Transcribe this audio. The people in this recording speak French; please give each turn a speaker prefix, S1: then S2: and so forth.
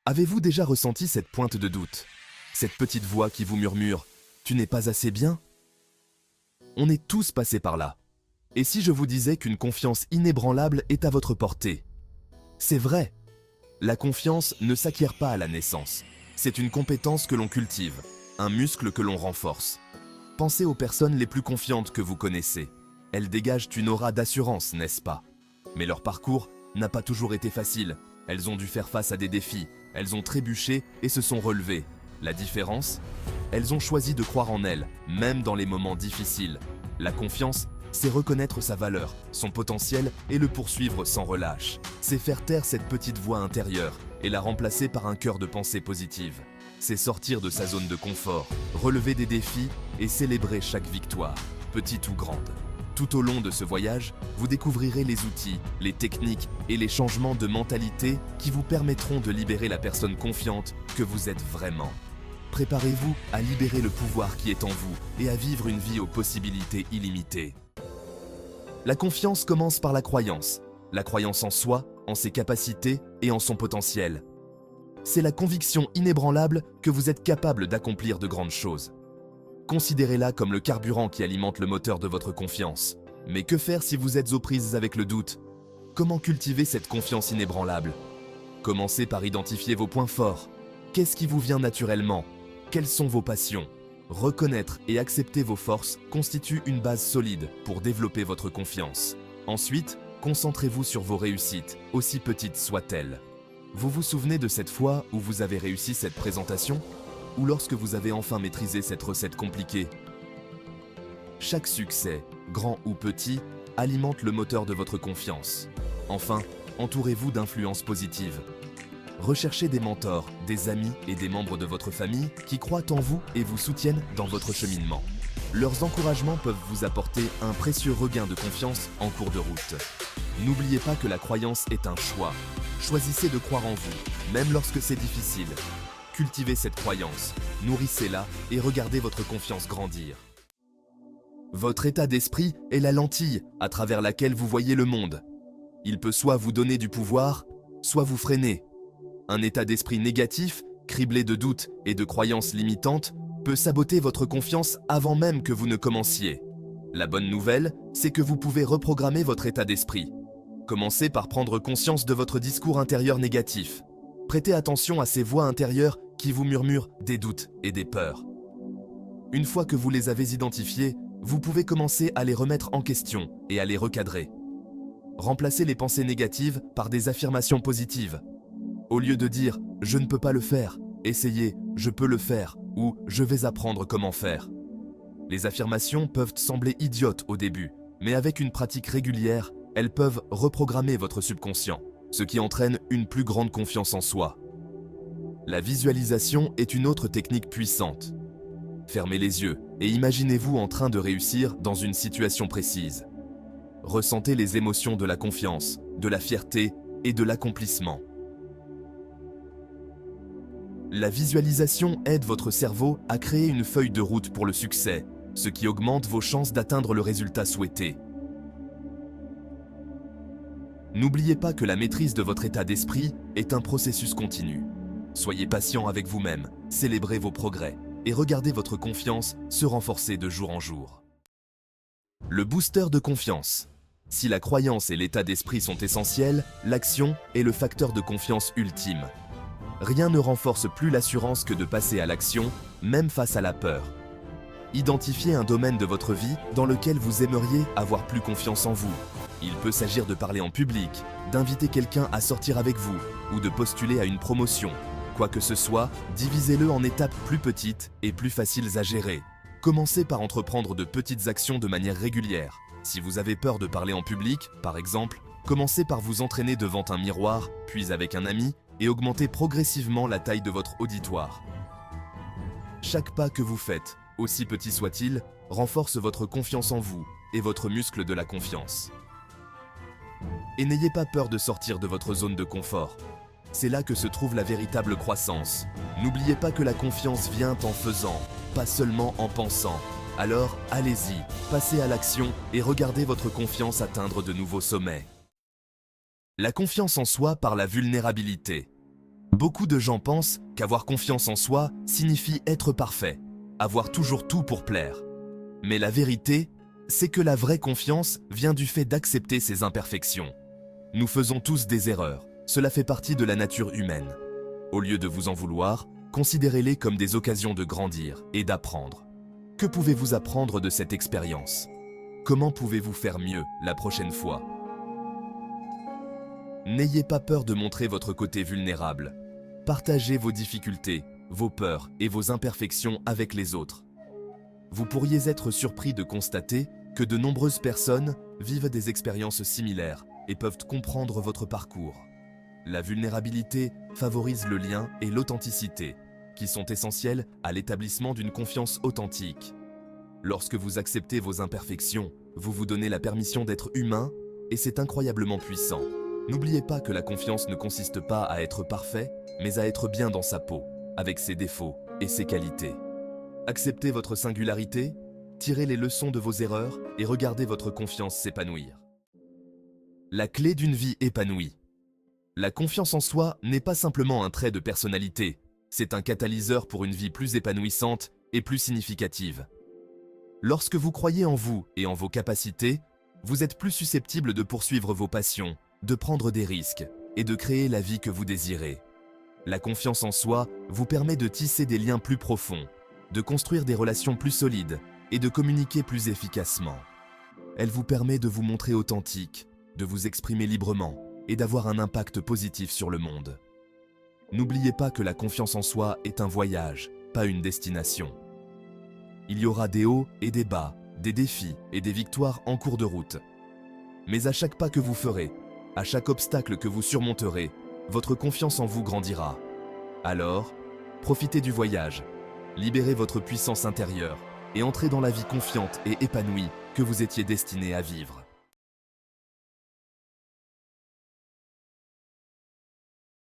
S1: Avez-vous déjà ressenti cette pointe de doute? Cette petite voix qui vous murmure « Tu n'es pas assez bien ?» On est tous passés par là. Et si je vous disais qu'une confiance inébranlable est à votre portée? C'est vrai. La confiance ne s'acquiert pas à la naissance. C'est une compétence que l'on cultive, un muscle que l'on renforce. Pensez aux personnes les plus confiantes que vous connaissez. Elles dégagent une aura d'assurance, n'est-ce pas? Mais leur parcours n'a pas toujours été facile. Elles ont dû faire face à des défis, elles ont trébuché et se sont relevées. La différence? Elles ont choisi de croire en elles, même dans les moments difficiles. La confiance, c'est reconnaître sa valeur, son potentiel et le poursuivre sans relâche. C'est faire taire cette petite voix intérieure et la remplacer par un cœur de pensée positive. C'est sortir de sa zone de confort, relever des défis et célébrer chaque victoire, petite ou grande. Tout au long de ce voyage, vous découvrirez les outils, les techniques et les changements de mentalité qui vous permettront de libérer la personne confiante que vous êtes vraiment. Préparez-vous à libérer le pouvoir qui est en vous et à vivre une vie aux possibilités illimitées. La confiance commence par la croyance en soi, en ses capacités et en son potentiel. C'est la conviction inébranlable que vous êtes capable d'accomplir de grandes choses. Considérez-la comme le carburant qui alimente le moteur de votre confiance. Mais que faire si vous êtes aux prises avec le doute? Comment cultiver cette confiance inébranlable? Commencez par identifier vos points forts. Qu'est-ce qui vous vient naturellement? Quelles sont vos passions? Reconnaître et accepter vos forces constitue une base solide pour développer votre confiance. Ensuite, concentrez-vous sur vos réussites, aussi petites soient-elles. Vous vous souvenez de cette fois où vous avez réussi cette présentation? Ou lorsque vous avez enfin maîtrisé cette recette compliquée? Chaque succès, grand ou petit, alimente le moteur de votre confiance. Enfin, entourez-vous d'influences positives. Recherchez des mentors, des amis et des membres de votre famille qui croient en vous et vous soutiennent dans votre cheminement. Leurs encouragements peuvent vous apporter un précieux regain de confiance en cours de route. N'oubliez pas que la croyance est un choix. Choisissez de croire en vous, même lorsque c'est difficile. Cultivez cette croyance, nourrissez-la et regardez votre confiance grandir. Votre état d'esprit est la lentille à travers laquelle vous voyez le monde. Il peut soit vous donner du pouvoir, soit vous freiner. Un état d'esprit négatif, criblé de doutes et de croyances limitantes, peut saboter votre confiance avant même que vous ne commenciez. La bonne nouvelle, c'est que vous pouvez reprogrammer votre état d'esprit. Commencez par prendre conscience de votre discours intérieur négatif. Prêtez attention à ces voix intérieures qui vous murmurent des doutes et des peurs. Une fois que vous les avez identifiées, vous pouvez commencer à les remettre en question et à les recadrer. Remplacez les pensées négatives par des affirmations positives. Au lieu de dire « je ne peux pas le faire », essayez « je peux le faire » ou « je vais apprendre comment faire ». Les affirmations peuvent sembler idiotes au début, mais avec une pratique régulière, elles peuvent reprogrammer votre subconscient, ce qui entraîne une plus grande confiance en soi. La visualisation est une autre technique puissante. Fermez les yeux et imaginez-vous en train de réussir dans une situation précise. Ressentez les émotions de la confiance, de la fierté et de l'accomplissement. La visualisation aide votre cerveau à créer une feuille de route pour le succès, ce qui augmente vos chances d'atteindre le résultat souhaité. N'oubliez pas que la maîtrise de votre état d'esprit est un processus continu. Soyez patient avec vous-même, célébrez vos progrès et regardez votre confiance se renforcer de jour en jour. Le booster de confiance. Si la croyance et l'état d'esprit sont essentiels, l'action est le facteur de confiance ultime. Rien ne renforce plus l'assurance que de passer à l'action, même face à la peur. Identifiez un domaine de votre vie dans lequel vous aimeriez avoir plus confiance en vous. Il peut s'agir de parler en public, d'inviter quelqu'un à sortir avec vous ou de postuler à une promotion. Quoi que ce soit, divisez-le en étapes plus petites et plus faciles à gérer. Commencez par entreprendre de petites actions de manière régulière. Si vous avez peur de parler en public, par exemple, commencez par vous entraîner devant un miroir, puis avec un ami, et augmentez progressivement la taille de votre auditoire. Chaque pas que vous faites, aussi petit soit-il, renforce votre confiance en vous et votre muscle de la confiance. Et n'ayez pas peur de sortir de votre zone de confort. C'est là que se trouve la véritable croissance. N'oubliez pas que la confiance vient en faisant, pas seulement en pensant. Alors, allez-y, passez à l'action et regardez votre confiance atteindre de nouveaux sommets. La confiance en soi par la vulnérabilité. Beaucoup de gens pensent qu'avoir confiance en soi signifie être parfait, avoir toujours tout pour plaire. Mais la vérité, c'est que la vraie confiance vient du fait d'accepter ses imperfections. Nous faisons tous des erreurs, cela fait partie de la nature humaine. Au lieu de vous en vouloir, considérez-les comme des occasions de grandir et d'apprendre. Que pouvez-vous apprendre de cette expérience? Comment pouvez-vous faire mieux la prochaine fois? N'ayez pas peur de montrer votre côté vulnérable. Partagez vos difficultés, vos peurs et vos imperfections avec les autres. Vous pourriez être surpris de constater que de nombreuses personnes vivent des expériences similaires et peuvent comprendre votre parcours. La vulnérabilité favorise le lien et l'authenticité, qui sont essentiels à l'établissement d'une confiance authentique. Lorsque vous acceptez vos imperfections, vous vous donnez la permission d'être humain et c'est incroyablement puissant. N'oubliez pas que la confiance ne consiste pas à être parfait, mais à être bien dans sa peau, avec ses défauts et ses qualités. Acceptez votre singularité, tirez les leçons de vos erreurs et regardez votre confiance s'épanouir. La clé d'une vie épanouie. La confiance en soi n'est pas simplement un trait de personnalité, c'est un catalyseur pour une vie plus épanouissante et plus significative. Lorsque vous croyez en vous et en vos capacités, vous êtes plus susceptible de poursuivre vos passions, de prendre des risques et de créer la vie que vous désirez. La confiance en soi vous permet de tisser des liens plus profonds, de construire des relations plus solides et de communiquer plus efficacement. Elle vous permet de vous montrer authentique, de vous exprimer librement et d'avoir un impact positif sur le monde. N'oubliez pas que la confiance en soi est un voyage, pas une destination. Il y aura des hauts et des bas, des défis et des victoires en cours de route. Mais à chaque pas que vous ferez, à chaque obstacle que vous surmonterez, votre confiance en vous grandira. Alors, profitez du voyage, libérez votre puissance intérieure et entrez dans la vie confiante et épanouie que vous étiez destiné à vivre.